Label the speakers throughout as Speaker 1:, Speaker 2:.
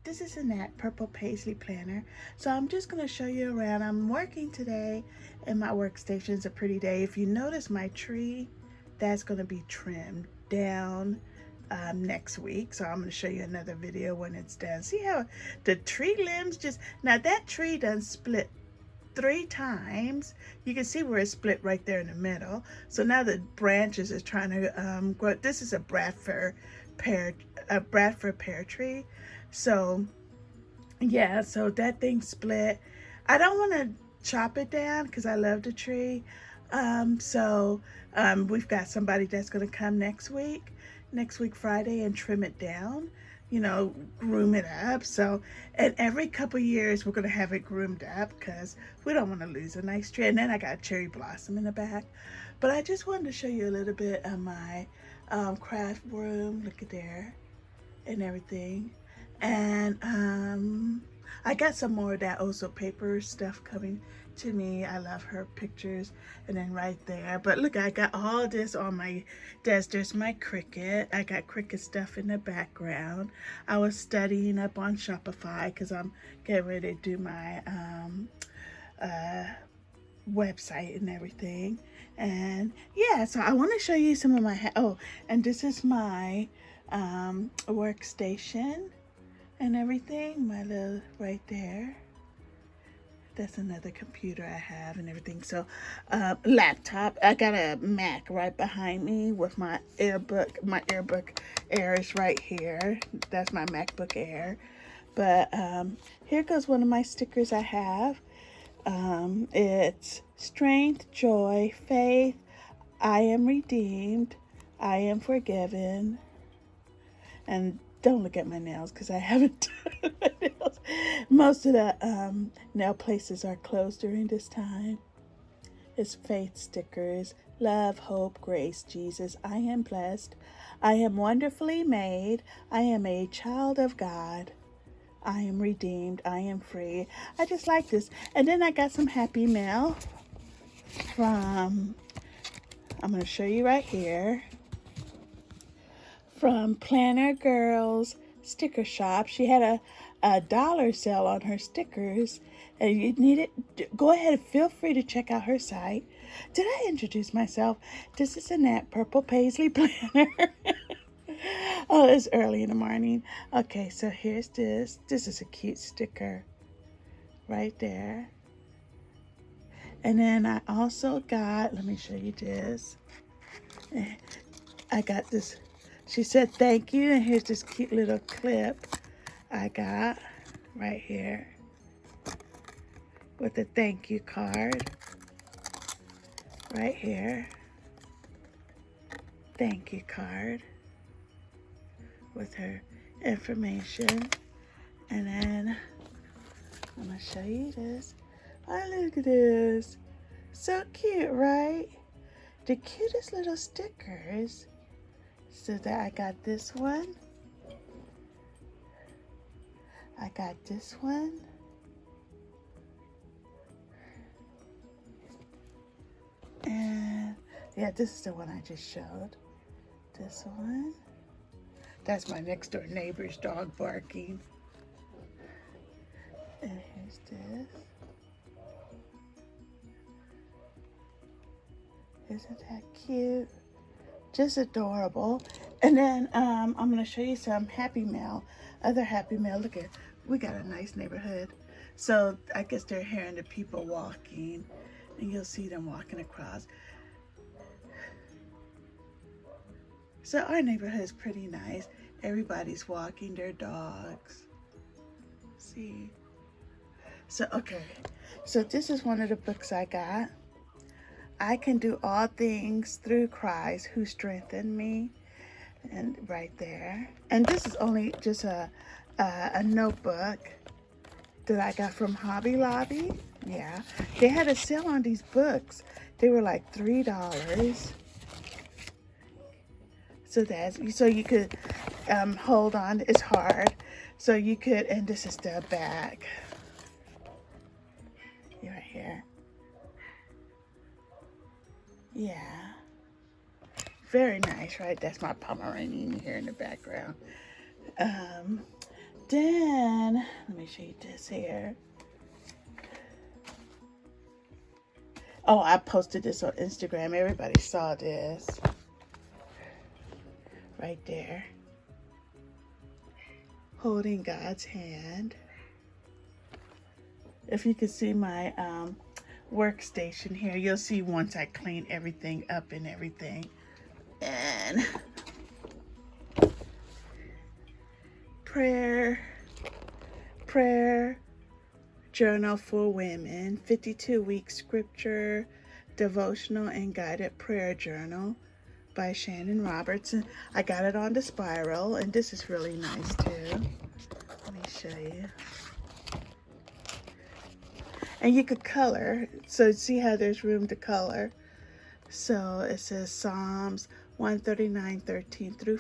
Speaker 1: this is in that purple Paisley planner. So I'm just going to show you around. I'm working today and my workstation. Is a pretty day. If you notice my tree, that's going to be trimmed down next week. So I'm going to show you another video when it's done. See how the tree limbs just, now that tree done split 3 times. You can see where it's split right there in the middle. So now the branches is trying to grow. This is a Bradford pear tree. So yeah, so that thing split. I don't want to chop it down because I love the tree. We've got somebody that's going to come next week Friday, and trim it down, you know, groom it up. So, and every couple years we're going to have it groomed up because we don't want to lose a nice tree. And then I got cherry blossom in the back. But I just wanted to show you a little bit of my craft room. Look at there and everything. And I got some more of that also paper stuff coming to me. I love her pictures. And then right there, but look, I got all this on my desk. There's my Cricut. I got Cricut stuff in the background. I was studying up on Shopify because I'm getting ready to do my website and everything. And yeah, so I want to show you some of my and this is my workstation and everything, my little right there. That's another computer I have and everything. So laptop, I got a Mac right behind me with my AirBook. My AirBook Air is right here. That's my MacBook Air. But here goes one of my stickers I have. It's strength, joy, faith, I am redeemed, I am forgiven. And don't look at my nails because I haven't done my nails. Most of the nail places are closed during this time. It's faith stickers. Love, hope, grace, Jesus. I am blessed. I am wonderfully made. I am a child of God. I am redeemed. I am free. I just like this. And then I got some happy mail from, I'm going to show you right here, from Planner Girl's sticker shop. She had a dollar sale on her stickers, and you need it. Go ahead, feel free to check out her site. Did I introduce myself? This is Annette Purple Paisley Planner. Oh, it's early in the morning. Okay, so here's this. This is a cute sticker right there. And then I also got, let me show you this. I got this. She said thank you, and here's this cute little clip I got right here with a thank you card right here. Thank you card with her information. And then I'm going to show you this. Oh, look at this. So cute, right? The cutest little stickers. So that I got this one. I got this one. And yeah, this is the one I just showed. This one. That's my next door neighbor's dog barking. And here's this. Isn't that cute? Just adorable. And then I'm going to show you some happy mail. Other happy mail. Look at, we got a nice neighborhood. So I guess they're hearing the people walking. And you'll see them walking across. So our neighborhood is pretty nice. Everybody's walking their dogs. See? So, okay. So this is one of the books I got. I can do all things through Christ who strengthened me. And right there. And this is only just a notebook that I got from Hobby Lobby. Yeah. They had a sale on these books. They were like $3. So you could hold on. It's hard. So you could, and this is the back. Right here. Yeah. Very nice, right? That's my Pomeranian here in the background. then, let me show you this here. Oh, I posted this on Instagram. Everybody saw this. Right there. Holding God's hand. If you can see my workstation here, you'll see once I clean everything up and everything. And prayer journal for women, 52-week scripture, devotional and guided prayer journal by Shannon Robertson. I got it on the spiral, and this is really nice too. Let me show you. And you could color, so see how there's room to color. So it says Psalms 139:13 through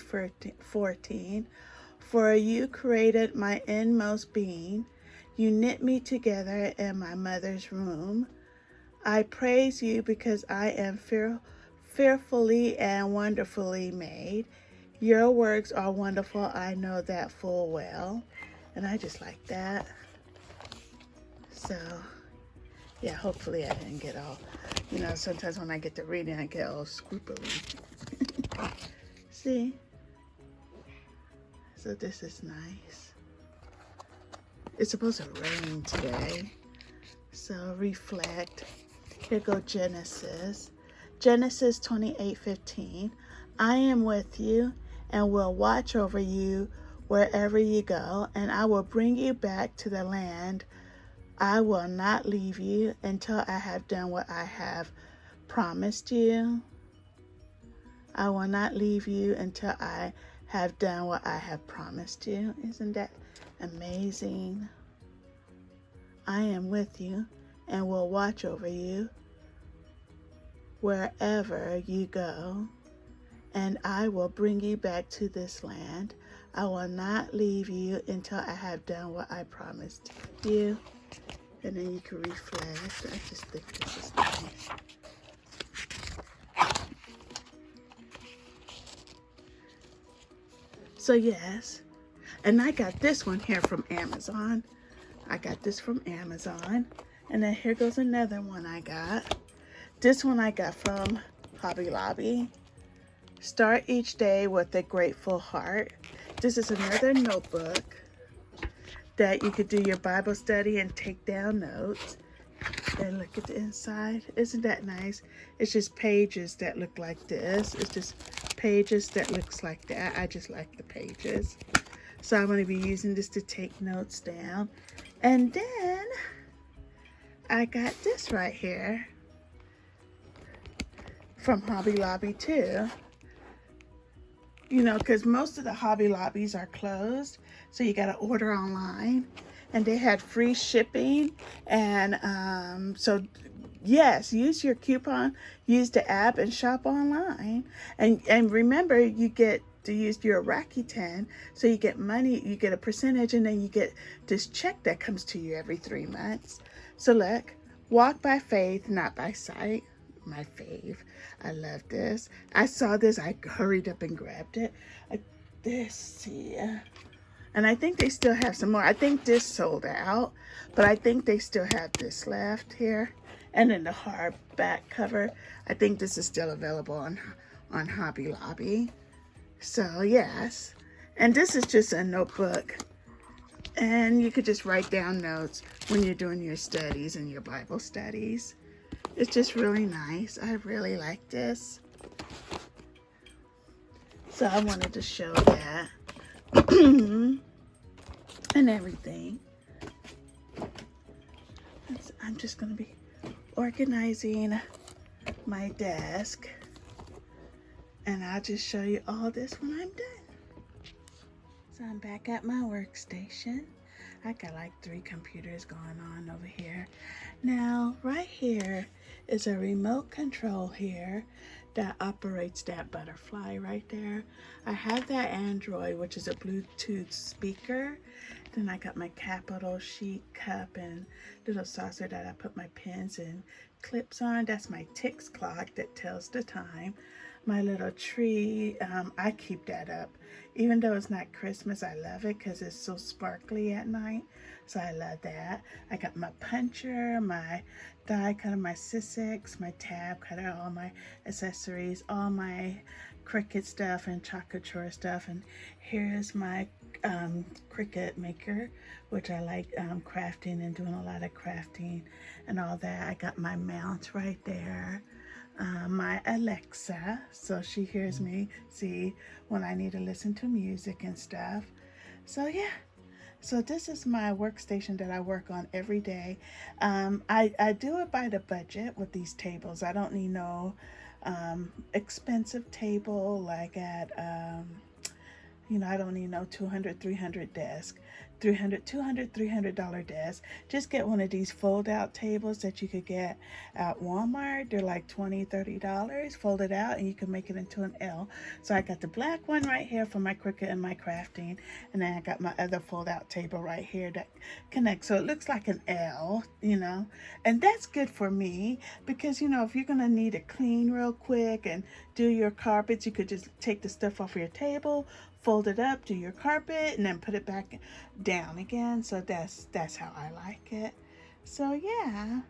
Speaker 1: 14. For you created my inmost being. You knit me together in my mother's womb. I praise you because I am fearfully and wonderfully made. Your works are wonderful. I know that full well. And I just like that. So, yeah, hopefully I didn't get all, you know, sometimes when I get to reading, I get all scruply. See? So this is nice. It's supposed to rain today. So reflect. Here go Genesis. Genesis 28:15. I am with you and will watch over you wherever you go, and I will bring you back to the land. I will not leave you until I have done what I have promised you. I will not leave you until I have done what I have promised you. Isn't that amazing? I am with you and will watch over you wherever you go, and I will bring you back to this land. I will not leave you until I have done what I promised you. And then you can reflect. I just think this is nice. So yes, and I got this one here from Amazon. I got this from Amazon. And then here goes another one I got. This one I got from Hobby Lobby. Start each day with a grateful heart. This is another notebook that you could do your Bible study and take down notes. And look at the inside. Isn't that nice? It's just pages that look like this. It's just pages that looks like that. I just like the pages. So I'm going to be using this to take notes down. And then I got this right here from Hobby Lobby too. You know, because most of the Hobby Lobbies are closed, so you got to order online. And they had free shipping, and so yes, use your coupon, use the app, and shop online. And remember, you get to use your Rakuten, so you get money, you get a percentage, and then you get this check that comes to you every 3 months. So look, walk by faith, not by sight. My fave. I love this. I saw this. I hurried up and grabbed it. This here. And I think they still have some more. I think this sold out, but I think they still have this left here. And then the hardback cover. I think this is still available on Hobby Lobby. So yes. And this is just a notebook. And you could just write down notes when you're doing your studies and your Bible studies. It's just really nice. I really like this. So I wanted to show that. And everything. I'm just going to be organizing my desk. And I'll just show you all this when I'm done. So I'm back at my workstation. I got like 3 computers going on over here. Now, right here is a remote control here that operates that butterfly right there. I have that Android, which is a Bluetooth speaker. Then I got my capital sheet cup and little saucer that I put my pens and clips on. That's my ticks clock that tells the time. my little tree. I keep that up. Even though it's not Christmas, I love it because it's so sparkly at night. So I love that. I got my puncher, my die cutter, my Sussex, my tab cutter, all my accessories, all my Cricut stuff and chocolate chore stuff. And here's my Cricut maker, which I like crafting and doing a lot of crafting and all that. I got my mount right there. My Alexa, so she hears me, see, when I need to listen to music and stuff. So yeah, so this is my workstation that I work on every day. I do it by the budget with these tables. I don't need no expensive table like at I don't need no $200, $300 desk, $300 desk. Just get one of these fold out tables that you could get at Walmart. They're like $20, $30. Fold it out and you can make it into an L. So I got the black one right here for my Cricut and my crafting. And then I got my other fold out table right here that connects. So it looks like an L, and that's good for me because, if you're going to need to clean real quick and do your carpets, you could just take the stuff off your table, fold it up, do your carpet, and then put it back down again. So that's how I like it. So yeah,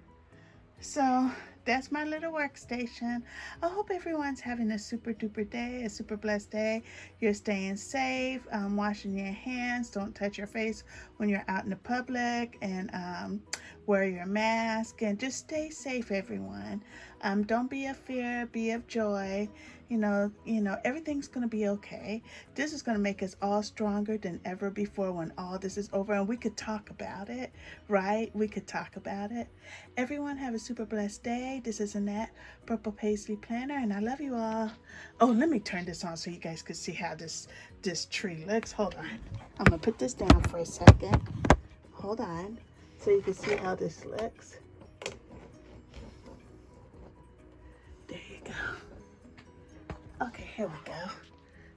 Speaker 1: so that's my little workstation. I hope everyone's having a super duper day, a super blessed day. You're staying safe, washing your hands, don't touch your face when you're out in the public, and wear your mask, and just stay safe, everyone. Don't be of fear, be of joy. Everything's going to be okay. This is going to make us all stronger than ever before when all this is over, and we could talk about it, right? We could talk about it. Everyone have a super blessed day. This is Annette, Purple Paisley Planner, and I love you all. Oh, let me turn this on so you guys can see how this tree looks. Hold on. I'm going to put this down for a second. Hold on. So you can see how this looks. There you go. Okay, here we go.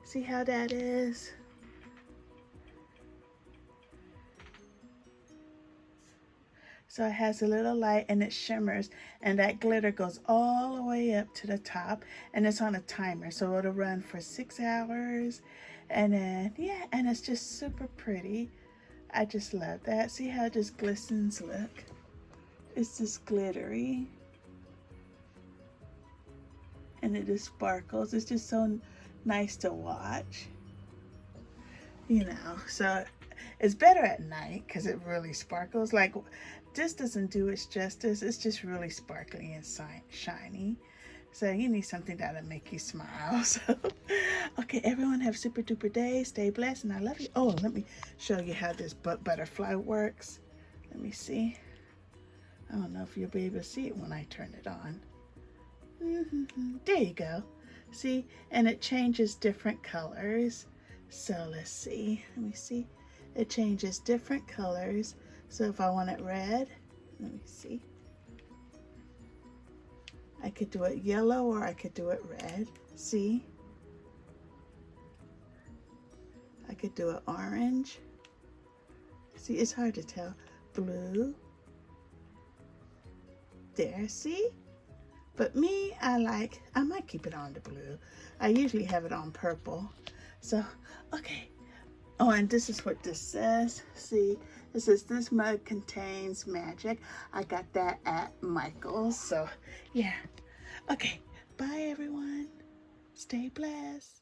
Speaker 1: See how that is? So it has a little light and it shimmers, and that glitter goes all the way up to the top, and it's on a timer, so it'll run for 6 hours. And then and it's just super pretty. I just love that. See how it just glistens? Look, it's just glittery and it just sparkles. It's just so nice to watch, so it's better at night because it really sparkles. Like, this doesn't do its justice. It's just really sparkly and shiny. So you need something that'll make you smile. So, okay, everyone have a super duper day. Stay blessed, and I love you. Oh, let me show you how this butterfly works. Let me see. I don't know if you'll be able to see it when I turn it on. There you go. See, and it changes different colors. So let's see. Let me see. It changes different colors. So if I want it red, let me see. I could do it yellow or I could do it red. See? I could do it orange. See, it's hard to tell. Blue. There, see? But me, I might keep it on the blue. I usually have it on purple. So, okay. Oh, and this is what this says. See, it says this mug contains magic. I got that at Michael's. So, yeah. Okay. Bye, everyone. Stay blessed.